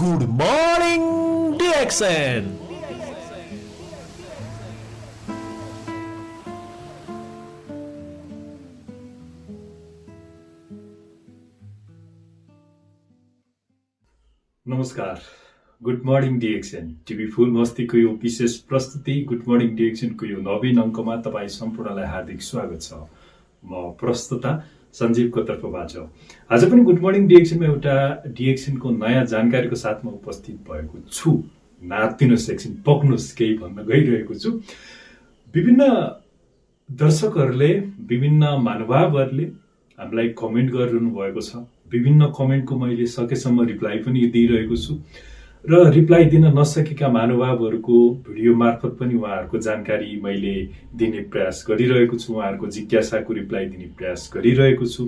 Good morning, DXN. नमस्कार, good morning DXN TV फुल मस्तीको यो विशेष प्रस्तुति गुड मर्निङ डिएक्सनको यो नवीन अङ्कमा तपाईँ सम्पूर्णलाई हार्दिक स्वागत छ। म प्रस्तुता सञ्जीवको तर्फबाट आज पनि गुड मर्निङ डिएक्सनमा एउटा डिएक्सनको नयाँ जानकारीको साथमा उपस्थित भएको छु। नातिनुस् एकछिन पक्नुस् केही भन्न गइरहेको छु। विभिन्न दर्शकहरूले विभिन्न महानुभावहरूले हामीलाई कमेन्ट गरिरहनु भएको छ। विभिन्न कमेन्टको मैले सकेसम्म रिप्लाई पनि दिइरहेको छु र रिप्लाई दिन नसकेका महानुभावहरूको भिडियो मार्फत पनि उहाँहरूको जानकारी मैले दिने प्रयास गरिरहेको छु। उहाँहरूको जिज्ञासाको रिप्लाई दिने प्रयास गरिरहेको छु।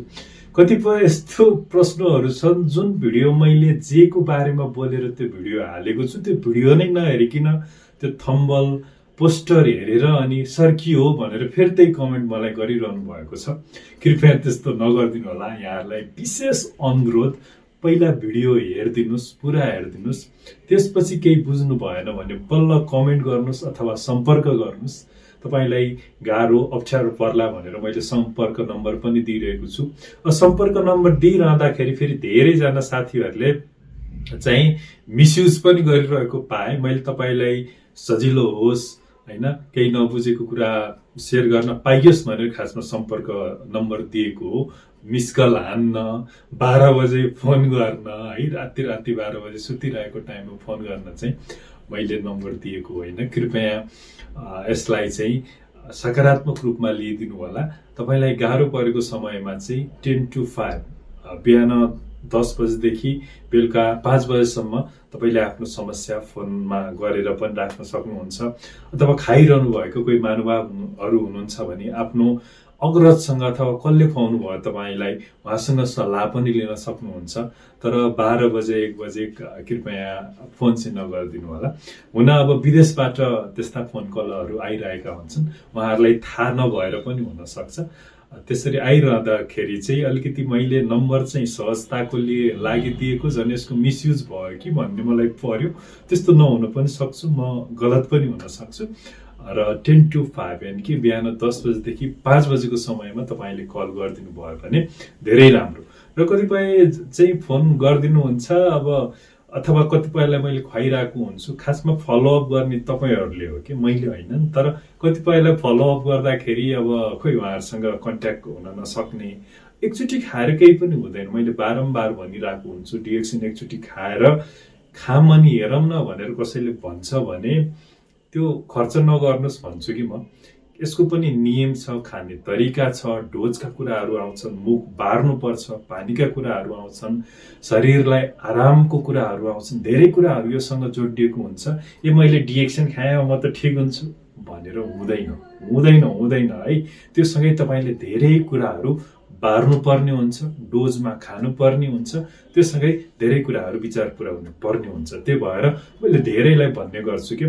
कतिपय यस्तो प्रश्नहरू छन् जुन भिडियो मैले जेको बारेमा बोलेर त्यो भिडियो हालेको छु त्यो भिडियो नै नहेरिकन त्यो थम्बल पोस्टर हेरेर अनि सर के हो भनेर फेरि त्यही कमेन्ट मलाई गरिरहनु भएको छ। कृपया त्यस्तो नगरिदिनु होला। यहाँहरूलाई विशेष अनुरोध, पहिला भिडियो हेरिदिनुस्, पुरा हेरिदिनुस्, त्यसपछि केही बुझ्नु भएन भने बल्ल कमेन्ट गर्नुस् अथवा सम्पर्क गर्नुस्। तपाईलाई गाह्रो अप्ठ्यारो पर्ला भनेर मैले सम्पर्क नम्बर पनि दिइरहेको छु। सम्पर्क नम्बर दिइरहँदाखेरि फेरि धेरैजना साथीहरूले चाहिँ मिसयुज पनि गरिरहेको पाएँ। मैले तपाईलाई सजिलो होस् हैन, केही नबुझेको कुरा शेयर गर्न पाइयोस् भनेर खासमा सम्पर्क नम्बर दिएको हो। मिस कल हान्न, 12 बजे फोन गर्न, है राति 12 बजे सुतिरहेको टाइममा फोन गर्न चाहिँ मैले नम्बर दिएको होइन। कृपया यसलाई चाहिँ सकारात्मक रूपमा लिइदिनु होला। तपाईलाई गाह्रो परेको समयमा चाहिँ 10 to 5 बिहान 10 बजेदेखि बेलुका 5 बजेसम्म तपाईले आफ्नो समस्या फोनमा गरेर पनि राख्न सक्नुहुन्छ। अथवा खाइरहनु भएको कोही महानुभावहरू हुनुहुन्छ भने आफ्नो अग्रजसँग अथवा कसले खुवाउनु भयो तपाईलाई उहाँसँग सल्लाह पनि लिन सक्नुहुन्छ। तर 12 बजे 1 बजे कृपया फोन चाहिँ नगरिदिनु होला। हुन अब विदेशबाट त्यस्ता फोन कलहरू आइरहेका हुन्छन्, उहाँहरूलाई थाहा नभएर पनि हुन सक्छ। त्यसरी आइरहँदाखेरि चाहिँ अलिकति मैले नम्बर चाहिँ सहजताको लागि दिएको, झन् यसको मिसयुज भयो कि भन्ने मलाई पर्यो। त्यस्तो नहुन पनि सक्छु, म गलत पनि हुन सक्छु। र 10 to 5 यानि कि बिहान 10 बजेदेखि 5 बजेको समयमा तपाईले कल गरिदिनु भयो भने धेरै राम्रो। र कतिपय चाहिँ फोन गरिदिनुहुन्छ अब, अथवा कतिपयलाई मैले खुवाइरहेको हुन्छु। खासमा फलोअप गर्ने तपाईहरूले हो कि मैले होइन। तर कतिपयलाई फलोअप गर्दाखेरि अब खोइ उहाँहरूसँग कन्ट्याक्ट हुन नसक्ने, एकचोटि खाएर केही पनि हुँदैन। मैले बारम्बार भनिरहेको हुन्छु, डिएक्सन एकचोटि खाएर खाम अनि हेरौँ न भनेर कसैले भन्छ भने त्यो खर्च नगर्नुहोस् भन्छु कि म। यसको पनि नियम छ, खाने तरिका छ, डोजका कुराहरू आउँछन्, मुख बार्नुपर्छ, पानीका कुराहरू आउँछन्, शरीरलाई आरामको कुराहरू आउँछन्, धेरै कुराहरू योसँग जोडिएको हुन्छ। ए मैले डिएक्सन खाएँ म त ठिक हुन्छु भनेर हुँदैन है। त्यो सँगै तपाईले धेरै कुराहरू बार्नुपर्ने हुन्छ, डोजमा खानुपर्ने हुन्छ, त्यो सँगै धेरै कुराहरू विचार पुर्याउनु पर्ने हुन्छ। त्यही भएर मैले धेरैलाई भन्ने गर्छु कि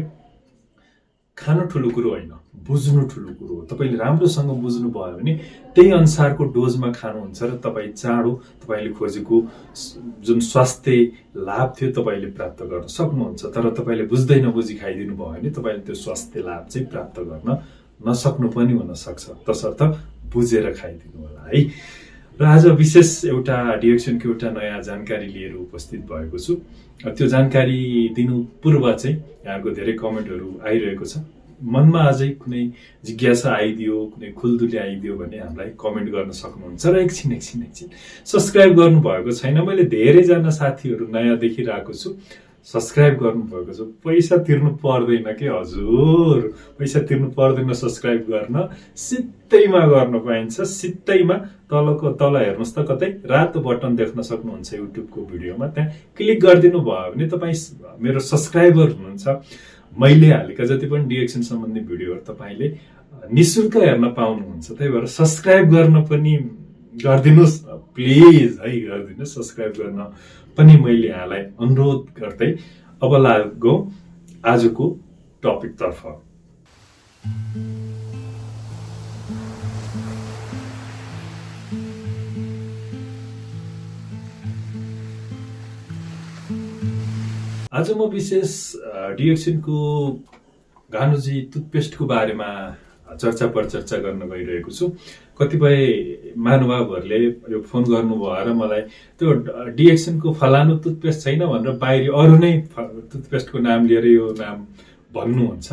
खानु ठुलो कुरो होइन, बुझ्नु ठुलो कुरो हो। तपाईले राम्रोसँग बुझ्नु भयो भने त्यही अनुसारको डोजमा खानुहुन्छ र तपाईँ चाँडो तपाईले खोजेको जुन स्वास्थ्य लाभ थियो तपाईले प्राप्त गर्न सक्नुहुन्छ। तर तपाईले बुझ्दै नबुझी खाइदिनु भयो भने तपाईले त्यो स्वास्थ्य लाभ चाहिँ प्राप्त गर्न नसक्नु पनि हुन सक्छ। तसर्थ बुझेर खाइदिनु होला है। र आज विशेष एउटा डिएक्सनको एउटा नयाँ जानकारी लिएर उपस्थित भएको छु। त्यो जानकारी दिनु पूर्व चाहिँ यहाँको धेरै कमेन्टहरू आइरहेको छ। मनमा अझै कुनै जिज्ञासा आइदियो, कुनै खुलदुली आइदियो भने हामीलाई कमेन्ट गर्न सक्नुहुन्छ। र एकछिन सब्स्क्राइब गर्नुभएको छैन, मैले धेरैजना साथीहरू नयाँ देखिरहेको छु सब्स्क्राइब गर्नुभएको छ। पैसा तिर्नु पर्दैन के हजुर, पैसा तिर्नु पर्दैन सब्स्क्राइब गर्न, सित्तैमा गर्न पाइन्छ। सित्तैमा तल हेर्नुहोस् त, कतै रातो बटन देख्न सक्नुहुन्छ युट्युबको भिडियोमा, त्यहाँ क्लिक गरिदिनु भयो भने तपाईँ मेरो सब्स्क्राइबर हुनुहुन्छ। मैले हालेका जति पनि डिएक्सन सम्बन्धी भिडियोहरू तपाईले निशुल्क हेर्न पाउनुहुन्छ। त्यही भएर सब्स्क्राइब गर्न पनि गरिदिनुहोस् प्लिज है, गरिदिनुहोस् सब्स्क्राइब गर्न पनि मैले यहाँलाई अनुरोध गर्दै अब लागौँ आजको टपिक तर्फ। आज म विशेष DXN को गानोजी टुथपेस्टको बारेमा चर्चा परिचर्चा गर्न गइरहेको छु। कतिपय महानुभावहरूले यो फोन गर्नुभयो र मलाई त्यो DXN को फलानु टुथपेस्ट छैन भनेर बाहिरी अरू नै टुथपेस्टको नाम लिएर यो नाम भन्नुहुन्छ।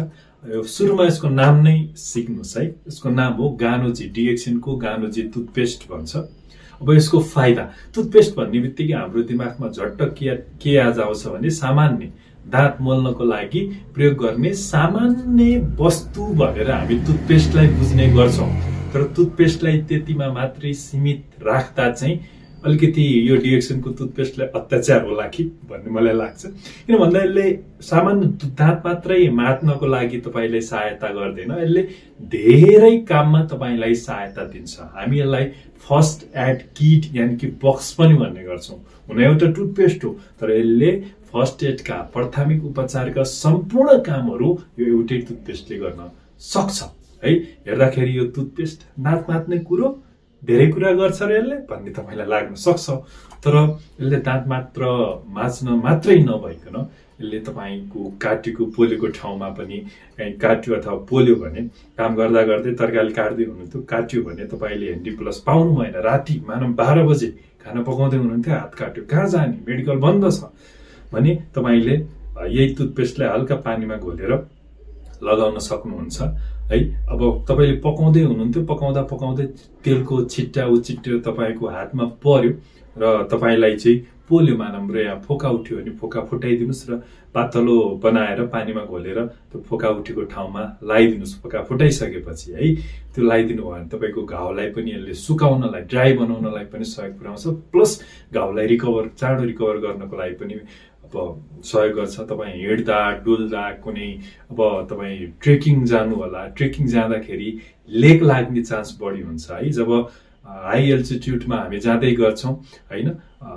सुरुमा यसको नाम नै सिक्नुहोस् है। यसको नाम हो गानोजी, DXN को गानोजी टुथपेस्ट भन्छ। अब यसको फाइदा, टुथपेस्ट भन्ने बित्तिकै हाम्रो दिमागमा झट्ट के आज आउँछ भने सामान्य दाँत मोल्नको लागि प्रयोग गर्ने सामान्य वस्तु भनेर हामी टुथपेस्टलाई बुझ्ने गर्छौं। तर टुथपेस्टलाई त्यतिमा मात्रै सीमित राख्दा चाहिँ अलिकति यो DXN को टुथपेस्टलाई अत्याचार होला कि भन्ने मलाई लाग्छ। किन भन्दा यसले सामान्य दाँत मात्रै माझ्नको लागि तपाईलाई सहायता गर्दैन, यसले धेरै काममा तपाईलाई सहायता दिन्छ। हामी यसलाई फर्स्ट एड किट यानि कि बक्स पनि भन्ने गर्छौं। हुन एउटा टुथपेस्ट हो, तर यसले फर्स्ट एडका प्राथमिक उपचारका सम्पूर्ण कामहरू यो एउटै टुथपेस्टले गर्न सक्छ है। हेर्दाखेरि यो टुथपेस्ट दाँत माझ्ने कुरो धेरै कुरा गर्छ र यसले भन्ने तपाईलाई लाग्न सक्छ। तर यसले दाँत मात्र माझ्न मात्रै नभइकन यसले तपाईको काटेको पोलेको ठाउँमा पनि कहीँ काट्यो अथवा पोल्यो भने काम गर्दा गर्दै तरकारी काट्दै हुनुहुन्थ्यो, काट्यो भने तपाईले हेन्डी प्लस पाउनु भएन। राति मानव 12 बजे खाना पकाउँदै हुनुहुन्थ्यो, हात काट्यो, कहाँ जाने, मेडिकल बन्द छ भने तपाईले यही टुथपेस्टलाई हल्का पानीमा घोलेर लगाउन सक्नुहुन्छ है। अब तपाईले पकाउँदै हुनुहुन्थ्यो, पकाउँदा पकाउँदै तेलको छिट्टा उचिट्यो तपाईको हातमा पर्यो र तपाईलाई चाहिँ पोल्यो मानव र यहाँ फोका उठ्यो भने फोका फुटाइदिनुस् र पातलो बनाएर पानीमा घोलेर त्यो फोका उठेको ठाउँमा लगाइदिनुस्। फोका फुटाइसकेपछि है त्यो लगाइदिनु भयो भने तपाईको घाउलाई पनि यसले सुकाउनलाई, ड्राई बनाउनलाई पनि सहयोग पुर्याउँछ। प्लस घाउलाई चाँडो रिकभर गर्नको लागि पनि सहयोग गर्छ। तपाईँ हिँड्दा डुल्दा कुनै अब तपाईँ ट्रेकिङ जानु होला, ट्रेकिङ जाँदाखेरि लेग लाग्ने चान्स बढी हुन्छ है। जब हाई एल्टिट्युडमा हामी जाँदै गर्छौं हैन,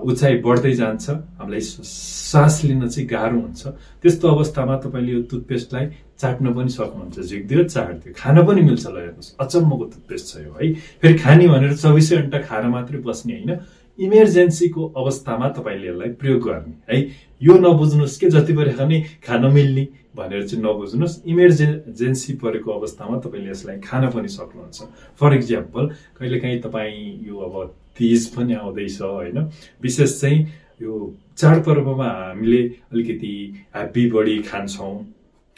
उचाइ बढ्दै जान्छ, हामीलाई सास लिन चाहिँ गाह्रो हुन्छ। त्यस्तो अवस्थामा तपाईले यो टुथपेस्टलाई चाट्न पनि सक्नुहुन्छ। झिक्दियो चाट्दियो, खान पनि मिल्छ। ल हेर्नुस्, अचम्मको टुथपेस्ट छ यो है। फेरि खानी भनेर 24 घण्टा खाएर मात्रै बस्ने हैन, इमर्जेन्सीको अवस्थामा तपाईले यसलाई प्रयोग गर्ने है। यो नबुझ्नुस् के जति बेर खाने खान मिल्ने भनेर चाहिँ नबुझ्नुस्। इमर्जेन्सी परेको अवस्थामा तपाईले यसलाई खान पनि सक्नुहुन्छ। फर एक्जाम्पल कहिलेकाहीँ तपाईँ यो अब तीज पनि आउँदैछ हैन, विशेष चाहिँ यो चाडपर्वमा हामीले अलिकति ह्याप्पी बडी खान्छौं,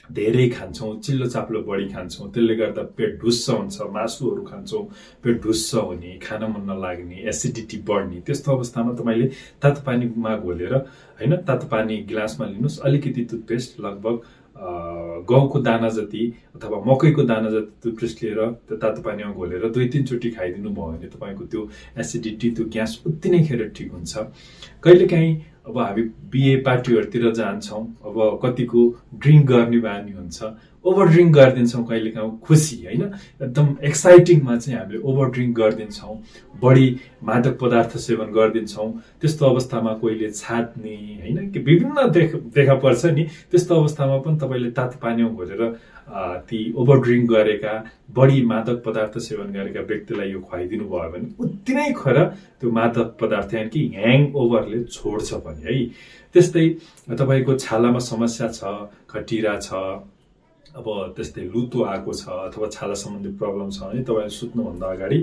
धेरै खान्छौं, चिल्लो चाप्लो बढी खान्छौं, त्यसले गर्दा पेट ढुस्स हुन्छ। मासुहरू खान्छौं, पेट ढुस्स हुने, खान मन नलाग्ने, एसिडिटी बढ्ने। त्यस्तो अवस्थामा तपाईले तातो पानीमा घोलेर हैन, तातो पानी गिलासमा लिनुस्, अलिकति टुथपेस्ट लगभग गहुँको दाना जति अथवा मकैको दाना जति टुथपेस्ट लिएर त्यो तातो पानीमा घोलेर 2-3 चोटी खाइदिनु भयो भने तपाईको त्यो एसिडिटी, त्यो ग्यास उति नै खेर ठिक हुन्छ। कहिलेकाहीँ अब हामी बिहे पार्टीहरुतिर जान्छौं, अब कतिको ड्रिंक गर्ने बानी हुन्छ, ओभर ड्रिंक गर्दिन्छौं। कहिलेकाहीँ खुसी हैन, एकदम एक्साइटिङमा चाहिँ हामीले ओभर ड्रिंक गर्दिन्छौं, बढी मादक पदार्थ सेवन गर्दिन्छौं। त्यस्तो अवस्थामा कोहीले छाड्ने हैन कि विभिन्न देखा पर्छ नि। त्यस्तो अवस्थामा पनि तपाईले तातो पानीमा घोलेर ती ओभर ड्रिंक गरेका, बढी मादक पदार्थ सेवन गरेका व्यक्तिलाई यो खुवाइदिनु भयो भने उति नै खरा त्यो मादक पदार्थ यानि कि ह्याङ ओभरले छोड्छ पनि है। त्यस्तै तपाईको छालामा समस्या छ, खटिरा छ, अब त्यस्तै लुतो आएको छ अथवा छाला सम्बन्धी प्रब्लम छ भने तपाईले सुत्नुभन्दा अगाडि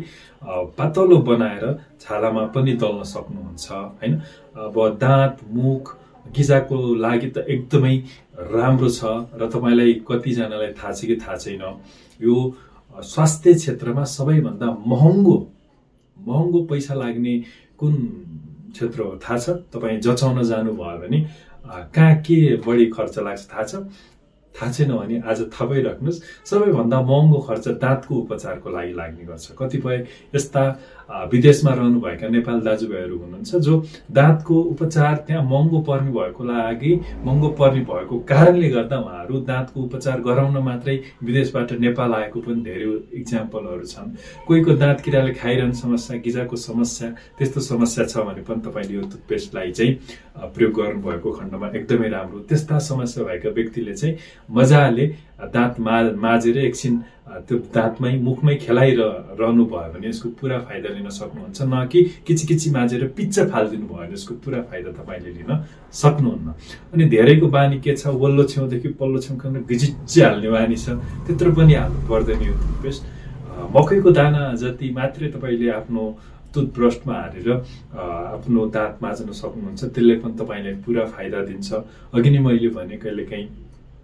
पातलो बनाएर छालामा पनि दल्न सक्नुहुन्छ हैन। अब दाँत मुख गिजाको लागि त एकदमै राम्रो छ र तपाईलाई कतिजनालाई थाहा छ कि थाहा छैन, यो स्वास्थ्य क्षेत्रमा सबैभन्दा महँगो पैसा लाग्ने कुन क्षेत्र हो थाहा छ? तपाईँ जचाउन जानुभयो भने कहाँ के बढी खर्च लाग्छ थाहा छ? थाहा छैन भने आज थाहा पाइराख्नुस्। सबैभन्दा महँगो खर्च दाँतको उपचारको लागि लाग्ने गर्छ। कतिपय यस्ता विदेशमा रहनुभएका नेपाल दाजुभाइहरू हुनुहुन्छ जो दाँतको उपचार त्यहाँ महँगो पर्ने भएको कारणले गर्दा उहाँहरू दाँतको उपचार गराउन मात्रै विदेशबाट नेपाल आएको पनि धेरै इक्जाम्पलहरू छन्। कोहीको दाँत किराले खाइरहने समस्या, गिजाको समस्या, त्यस्तो समस्या छ भने पनि तपाईले यो टुथपेस्टलाई चाहिँ प्रयोग गर्नुभएको खण्डमा एकदमै राम्रो। त्यस्ता समस्या भएका व्यक्तिले चाहिँ मजाले दाँत माझेर एकछिन त्यो दाँतमै मुखमै खेलाइरहनु भयो भने यसको पुरा फाइदा लिन सक्नुहुन्छ, न कि किचिकिची माझेर पिच्चा फालिदिनु भयो भने यसको पुरा फाइदा तपाईँले लिन सक्नुहुन्न। अनि धेरैको बानी के छ, वल्लो छेउदेखि पल्लो छेउसम्म गिजिच्ची हाल्ने बानी छ, त्यत्रो पनि हाल्नु पर्दैन यो टुथपेस्ट। मकैको दाना जति मात्रै तपाईँले आफ्नो टुथब्रसमा हालेर आफ्नो दाँत माझ्न सक्नुहुन्छ, त्यसले पनि तपाईँलाई पुरा फाइदा दिन्छ। अघि नै मैले भने कहिलेकाहीँ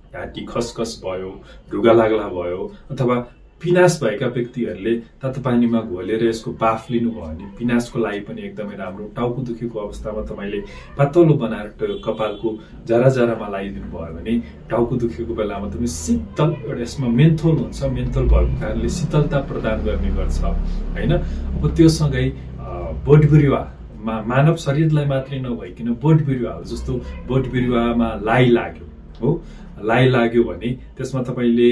घाँटी खसखस भयो, ढुगा लाग्ला भयो, अथवा पिनास भएका व्यक्तिहरूले तातो पानीमा घोलेर यसको बाफ लिनुभयो भने पिनासको लागि पनि एकदमै राम्रो। टाउको दुखेको अवस्थामा तपाईँले पातलो बनाएर कपालको जरामा लगाइदिनु भयो भने टाउको दुखेको बेलामा तपाईँ शीतल, एउटा यसमा मेन्थोल हुन्छ, मेन्थोल भएको कारणले शीतलता प्रदान गर्ने गर्छ होइन। अब त्यो सँगै बोट बिरुवामा मानव शरीरलाई मात्रै नभइकन बोट बिरुवाहरू जस्तो बोट बिरुवामा लाई लाग्यो हो, लाई लाग्यो भने त्यसमा तपाईँले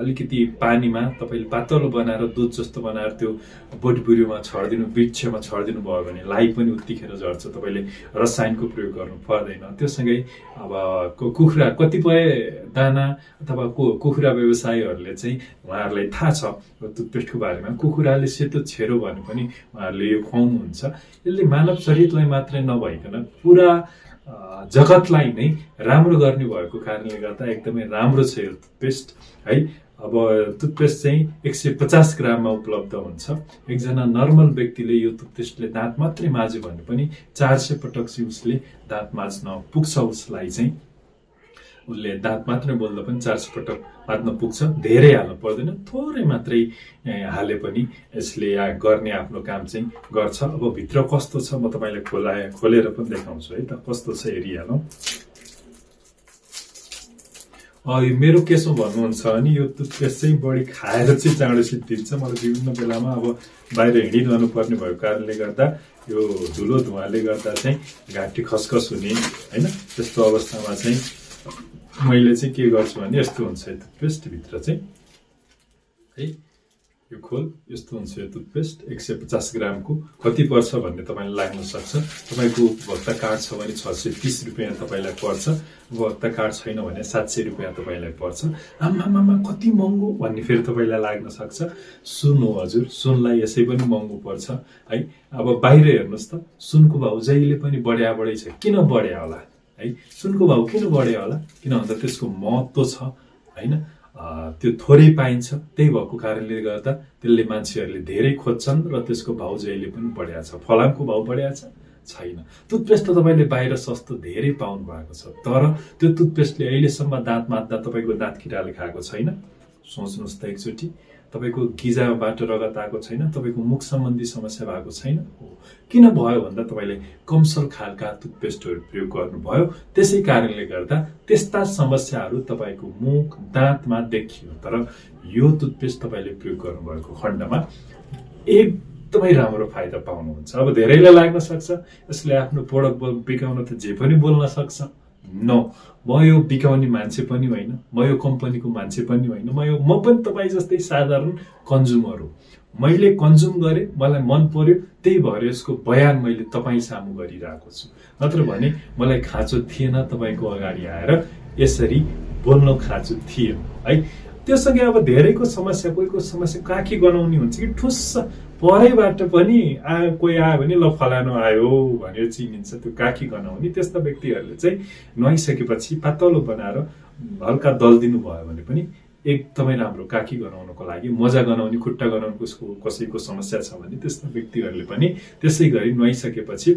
अलिकति पानीमा तपाईँले पातलो बनाएर दुध जस्तो बनाएर त्यो बोट बिरुवामा छरिदिनु, वृक्षमा छरिदिनु भयो भने लाई पनि उत्तिखेर झर्छ, तपाईँले रसायनको प्रयोग गर्नु पर्दैन। त्योसँगै अब कुखुरा, कतिपय दाना अथवा कुखुरा व्यवसायीहरूले चाहिँ उहाँहरूलाई थाहा छ टुथपेस्टको बारेमा, कुखुराले सेतो छेरो भने पनि उहाँहरूले यो खुवाउनुहुन्छ। यसले मानव शरीरलाई मात्रै नभइकन पुरा जगतलाई नै राम्रो गर्ने भएको कारणले गर्दा एकदमै राम्रो छ यो टुथपेस्ट है। अब टुथपेस्ट चाहिँ 150 ग्राममा उपलब्ध हुन्छ। एकजना नर्मल व्यक्तिले यो टुथपेस्टले दाँत मात्रै माझ्यो भने पनि 400 पटक चाहिँ उसले दाँत माझ्न पुग्छ। उसलाई चाहिँ उसले दाँत मात्रै बोल्दा पनि 400 पटक माझ्न पुग्छ। धेरै हाल्नु पर्दैन, थोरै मात्रै हाले पनि यसले गर्ने आफ्नो काम चाहिँ गर्छ। अब भित्र कस्तो छ म तपाईँलाई खोलेर पनि देखाउँछु है त, कस्तो छ हेरिहालौँ। मेरो केसमा भन्नुहुन्छ भने यो टुथपेस्ट चाहिँ बढी खाएर चाहिँ चाँडो सिद्धिन्छ। मलाई विभिन्न बेलामा अब बाहिर हिँडिरहनु पर्ने भएको कारणले गर्दा यो धुलो धुवाले गर्दा चाहिँ घाँटी खसखस हुने होइन, त्यस्तो अवस्थामा चाहिँ मैले चाहिँ के गर्छु भने यस्तो हुन्छ यो टुथपेस्ट भित्र चाहिँ है, यो खोल यस्तो हुन्छ यो टुथपेस्ट। 150 ग्रामको कति पर्छ भन्ने तपाईँलाई लाग्न सक्छ। तपाईँको भत्ता कार्ड छ भने 630 रुपियाँ तपाईँलाई पर्छ, भत्ता कार्ड छैन भने 700 रुपियाँ तपाईँलाई पर्छ। आमामामा कति महँगो भन्ने फेरि तपाईँलाई लाग्न सक्छ। सुन हो हजुर, सुनलाई यसै पनि महँगो पर्छ है। अब बाहिर हेर्नुहोस् त, सुनको भाउ जहिले पनि बढै छ, किन बढ्या होला है? सुनको भाउ किन बढ्यो होला? किन भन्दा त्यसको महत्त्व छ होइन, त्यो थोरै पाइन्छ, त्यही भएको कारणले गर्दा त्यसले मान्छेहरूले धेरै खोज्छन् र त्यसको भाउ जहिले पनि बढेको छ। फलामको भाउ बढेको छैन। टुथपेस्ट त तपाईँले बाहिर सस्तो धेरै पाउनु भएको छ, तर त्यो टुथपेस्टले अहिलेसम्म दाँत माझ्दा तपाईँको दाँत किराले खाएको छैन। सोच्नुहोस् त एकचोटि, तपाईँको गिजाबाट रगत आएको छैन, तपाईँको मुख सम्बन्धी समस्या भएको छैन। किन भयो भन्दा तपाईँले कमसल खालका टुथपेस्टहरू प्रयोग गर्नुभयो, त्यसै कारणले गर्दा त्यस्ता समस्याहरू तपाईँको मुख दाँतमा देखियो। तर यो टुथपेस्ट तपाईँले प्रयोग गर्नुभएको खण्डमा एकदमै राम्रो फाइदा पाउनुहुन्छ। अब धेरैलाई लाग्न सक्छ यसले आफ्नो प्रोडक्ट बिकाउन त जे पनि बोल्न सक्छ। नो, म यो बिकाउने मान्छे पनि होइन, म यो कम्पनीको मान्छे पनि होइन, म पनि तपाईँ जस्तै साधारण कन्ज्युमर हो। मैले कन्ज्युम गरेँ, मलाई मन पर्यो, त्यही भएर यसको बयान मैले तपाईँ सामु गरिरहेको छु। नत्र भने मलाई खाँचो थिएन तपाईँको अगाडि आएर यसरी बोल्न खाँचो थिएन है। त्योसँगै अब धेरैको समस्या, कोहीको समस्या काखी गनाउने हुन्छ कि ठुस्स परैबाट पनि कोही आयो भने ल फलानु आयो भनेर चिनिन्छ, त्यो काखी गनाउने। त्यस्ता व्यक्तिहरूले चाहिँ नुहाइसकेपछि पातलो बनाएर हल्का दल्दिनु भयो भने पनि एकदमै राम्रो काखी गनाउनको लागि, मजा गनाउने, खुट्टा गनाउनुको कसैको समस्या छ भने त्यस्ता व्यक्तिहरूले पनि त्यसै गरी नुहाइसकेपछि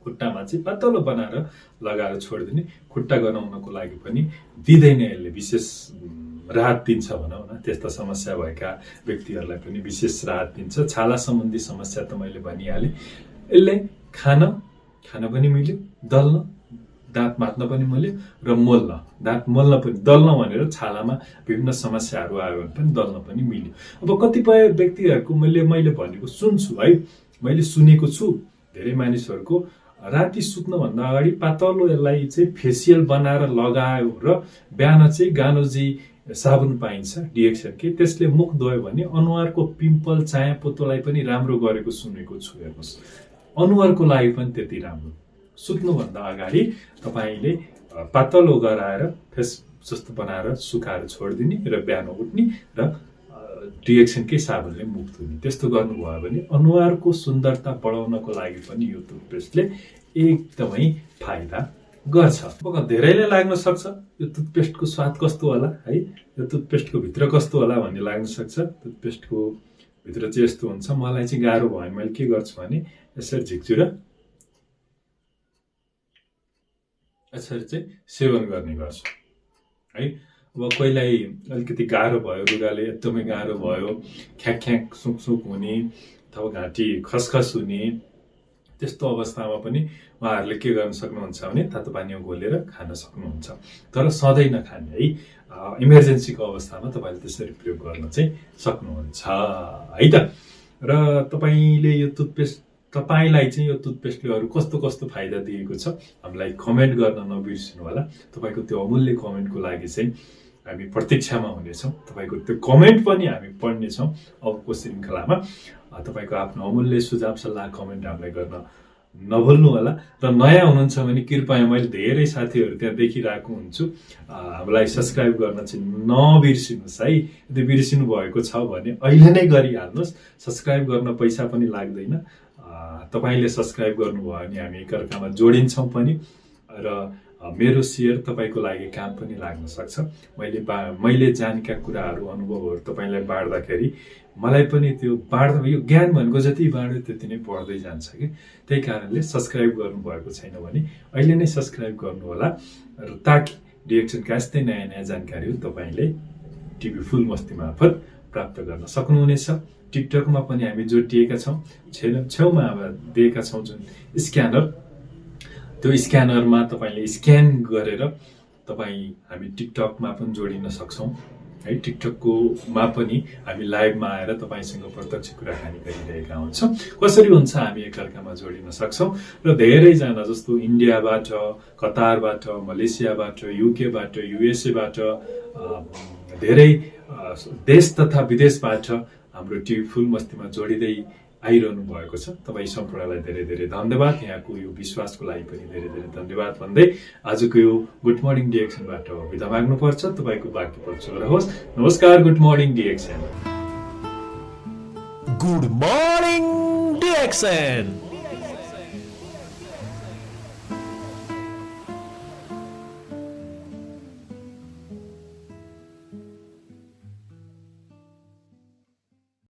खुट्टामा चाहिँ पातलो बनाएर लगाएर छोडिदिने। खुट्टा गनाउनको लागि पनि दिँदैन, यसले विशेष राहत दिन्छ भनौँ न। त्यस्ता समस्या भएका व्यक्तिहरूलाई पनि विशेष राहत दिन्छ। छाला सम्बन्धी समस्या त मैले भनिहालेँ। यसले खान पनि मिल्यो, दल्न, दाँत माझ्न पनि मिल्यो र मोल्न, दाँत मोल्न पनि, दल्न भनेर छालामा विभिन्न समस्याहरू आयो भने पनि दल्न पनि मिल्यो। अब कतिपय व्यक्तिहरूको मैले भनेको सुन्छु है, मैले सुनेको छु धेरै मानिसहरूको राति सुत्नुभन्दा अगाडि पातलो यसलाई चाहिँ फेसियल बनाएर लगायो र बिहान चाहिँ गानोजी साबुन पाइन्छ DXN के, त्यसले मुख धोयो भने अनुहारको पिम्पल चाया पोतोलाई पनि राम्रो गरेको सुनेको छु। हेर्नुहोस्, अनुहारको लागि पनि त्यति राम्रो। सुत्नुभन्दा अगाडि तपाईँले पातलो गराएर जस्तो बनाएर सुकाएर छोडिदिने र बिहान उठ्ने र DXNकै साबुनले मुख धुने। त्यस्तो गर्नुभयो भने अनुहारको सुन्दरता बढाउनको लागि पनि यो टुथपेस्टले एकदमै फाइदा गर्छ। अब धेरैलाई लाग्न सक्छ यो टुथपेस्टको स्वाद कस्तो होला है, यो टुथपेस्टको भित्र कस्तो होला भन्ने लाग्न सक्छ। टुथपेस्टको भित्र चाहिँ यस्तो हुन्छ। मलाई चाहिँ गाह्रो भयो भने मैले के गर्छु भने यसरी झिक्छु र यसरी चाहिँ सेवन गर्ने गर्छु है। अब कोहीलाई अलिकति गाह्रो भयो, रुगाले एकदमै गाह्रो भयो, ख्याक ख्याक सुक सुक हुने अथवा घाँटी खसखस हुने, त्यस्तो अवस्थामा पनि उहाँहरूले के गर्न सक्नुहुन्छ भने तातो पानीमा घोलेर खान सक्नुहुन्छ। तर सधैँ नखाने है, इमर्जेन्सीको अवस्थामा तपाईँले त्यसरी प्रयोग गर्न चाहिँ सक्नुहुन्छ है त। र तपाईँले यो टुथपेस्ट, तपाईँलाई चाहिँ यो टुथपेस्टले अरू कस्तो कस्तो फाइदा दिएको छ हामीलाई कमेन्ट गर्न नबिर्सिनु होला। तपाईँको त्यो अमूल्य कमेन्टको लागि चाहिँ हामी प्रतीक्षामा हुनेछौँ। तपाईँको त्यो कमेन्ट पनि हामी पढ्नेछौँ अबको श्रृङ्खलामा। तपाईँको आफ्नो अमूल्य सुझाव सल्लाह कमेन्ट हामीलाई गर्न नभुल्नु होला। र नयाँ हुनुहुन्छ भने कृपया, मैले धेरै साथीहरू त्यहाँ देखिरहेको हुन्छु, हामीलाई सब्सक्राइब गर्न चाहिँ नबिर्सिनुहोस् है। यदि बिर्सिनु भएको छ भने अहिले नै गरिहाल्नुहोस्। सब्सक्राइब गर्न पैसा पनि लाग्दैन। तपाईँले सब्सक्राइब गर्नुभयो भने हामी एकअर्कामा जोडिन्छौँ पनि र मेरो सेयर तपाईँको लागि काम पनि लाग्न सक्छ। मैले जानेका कुराहरू, अनुभवहरू तपाईँलाई बाँड्दाखेरि मलाई पनि त्यो बाँड्दा यो ज्ञान भनेको जति बाँड्यो त्यति नै बढ्दै जान्छ कि। त्यही कारणले सब्सक्राइब गर्नुभएको छैन भने अहिले नै सब्सक्राइब गर्नुहोला र ताकि DXNका यस्तै नयाँ नयाँ जानकारीहरू तपाईँले टिभी फुल मस्ती मार्फत प्राप्त गर्न सक्नुहुनेछ। टिकटकमा पनि हामी जोडिएका छौँ। छेउमा दिएका छौँ जुन स्क्यानर, त्यो स्क्यानरमा तपाईँले स्क्यान गरेर हामी टिकटकमा पनि जोडिन सक्छौँ है। टिकटकमा पनि हामी लाइभमा आएर तपाईँसँग प्रत्यक्ष कुराकानी गरिरहेका हुन्छौँ। कसरी हुन्छ हामी एकअर्कामा जोडिन सक्छौँ। र धेरैजना जस्तो इन्डियाबाट, कतारबाट, मलेसियाबाट, युकेबाट, युएसएबाट, धेरै देश तथा विदेशबाट हाम्रो टिभी फुल मस्तीमा जोडिँदै आइरहनु भएको छ। तपाईँ सम्पूर्णलाई धेरै धेरै धन्यवाद। यहाँको यो विश्वासको लागि पनि धेरै धेरै धन्यवाद भन्दै आजको यो गुड मर्निङ DXNबाट बिदा माग्नुपर्छ। तपाईँको बाँकी पक्ष रहोस्। नमस्कार, good morning DXN। Good morning DXN।